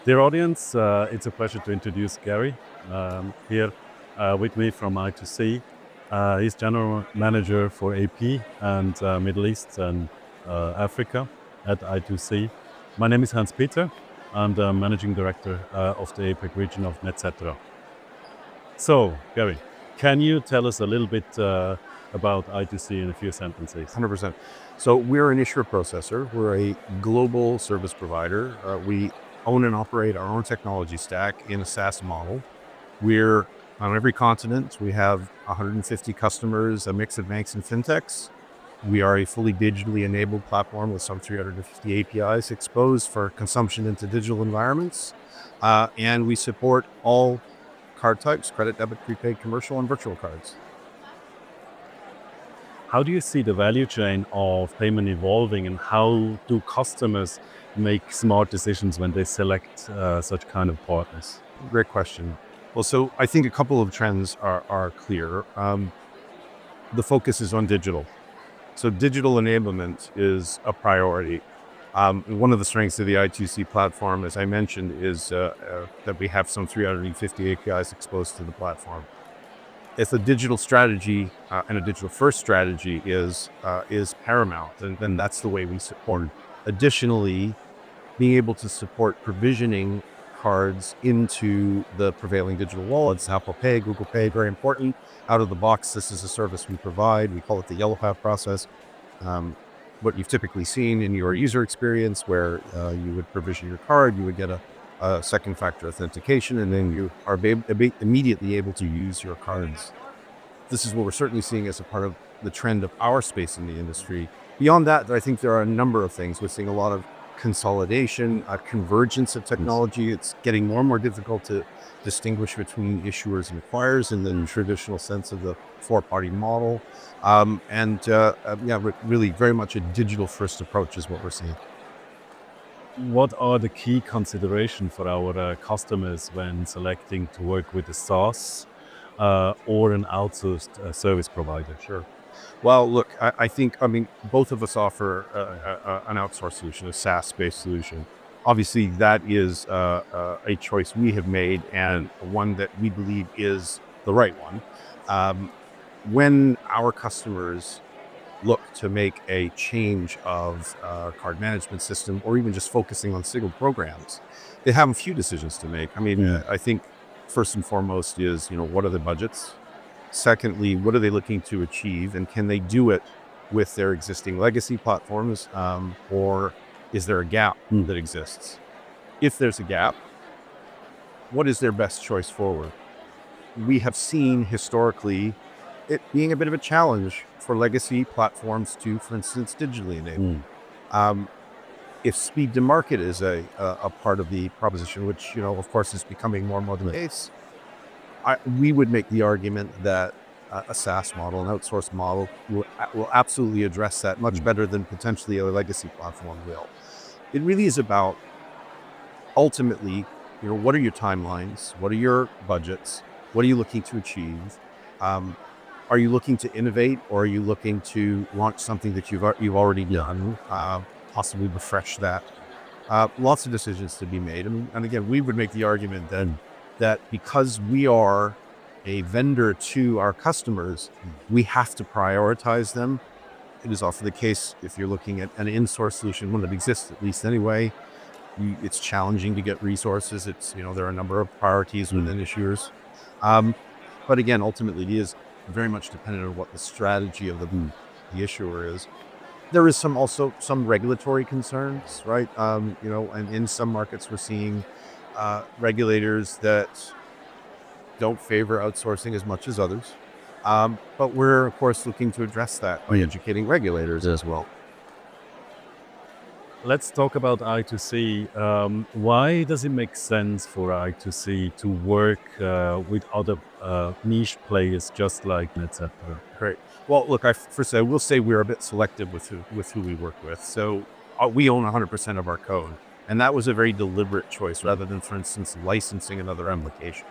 Dear audience, it's a pleasure to introduce Cary here with me from i2c. He's General Manager for AP and Middle East and Africa at i2c. My name is Hanspeter. I'm the Managing Director of the APAC region of Netcetera. So, Cary, can you tell us a little bit about i2c in a few sentences? 100%. So we're an issuer processor. We're a global service provider. We own and operate our own technology stack in a SaaS model. We're on every continent. We have 150 customers, a mix of banks and fintechs. We are a fully digitally enabled platform with some 350 APIs exposed for consumption into digital environments. And we support all card types: credit, debit, prepaid, commercial, and virtual cards. How do you see the value chain of payment evolving, and how do customers make smart decisions when they select such kind of partners? Great question. Well, so I think a couple of trends are clear. The focus is on digital. So digital enablement is a priority. One of the strengths of the i2c platform, as I mentioned, is that we have some 350 APIs exposed to the platform. If a digital strategy and a digital first strategy is paramount, then that's the way we support. Additionally, being able to support provisioning cards into the prevailing digital wallets, Apple Pay, Google Pay, very important. Out of the box, this is a service we provide. We call it the yellow path process. What you've typically seen in your user experience, where you would provision your card, you would get a second factor authentication, and then you are immediately able to use your cards. This is what we're certainly seeing as a part of the trend of our space in the industry. Beyond that, I think there are a number of things. We're seeing a lot of consolidation, convergence of technology. It's getting more and more difficult to distinguish between issuers and acquirers in the traditional sense of the four-party model. Really very much a digital-first approach is what we're seeing. What are the key considerations for our customers when selecting to work with a SaaS or an outsourced service provider? Sure. Well, look, I think, both of us offer an outsourced solution, a SaaS-based solution. Obviously, that is a choice we have made, and one that we believe is the right one. When our customers look to make a change of card management system, or even just focusing on single programs, they have a few decisions to make. I think first and foremost is, what are the budgets? Secondly, what are they looking to achieve, and can they do it with their existing legacy platforms, or is there a gap that exists? If there's a gap, what is their best choice forward? We have seen historically it being a bit of a challenge for legacy platforms to, for instance, digitally enable. If speed to market is a part of the proposition, which, of course, is becoming more and more the case, we would make the argument that a SaaS model, an outsourced model, will absolutely address that much better than potentially a legacy platform will. It really is about, ultimately, what are your timelines? What are your budgets? What are you looking to achieve? Are you looking to innovate, or are you looking to launch something that you've already done, possibly refresh that? Lots of decisions to be made. And again, we would make the argument that because we are a vendor to our customers, we have to prioritize them. It is often the case if you're looking at an in-source solution, one that exists at least anyway. It's challenging to get resources. There are a number of priorities within issuers. But again, ultimately, it is very much dependent on what the strategy of the issuer is. There is also some regulatory concerns, right? And in some markets, we're seeing regulators that don't favor outsourcing as much as others. But we're, of course, looking to address that by educating regulators as well. Let's talk about i2c. Why does it make sense for i2c to work with other niche players just like Netcetera? Great. Well, look, I will say we're a bit selective with who we work with. So we own 100% of our code. And that was a very deliberate choice, rather than, for instance, licensing another application.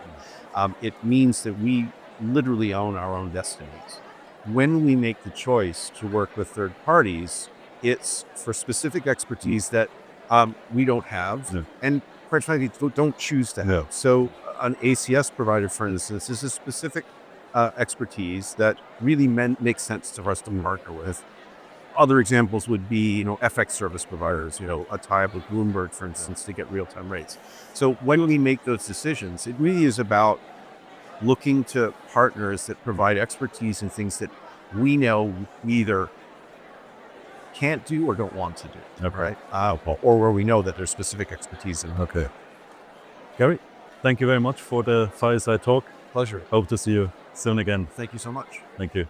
It means that we literally own our own destinies. When we make the choice to work with third parties, it's for specific expertise that we don't have. Yeah. And quite frankly, don't choose to have. So an ACS provider, for instance, is a specific expertise that really makes sense for us to partner with. Other examples would be, FX service providers, a tie-up with Bloomberg, for instance, to get real-time rates. So when we make those decisions, it really is about looking to partners that provide expertise in things that we know we either can't do or don't want to do, Okay. right? Or where we know that there's specific expertise in. Okay. Cary, thank you very much for the fireside talk. Pleasure. Hope to see you soon again. Thank you so much. Thank you.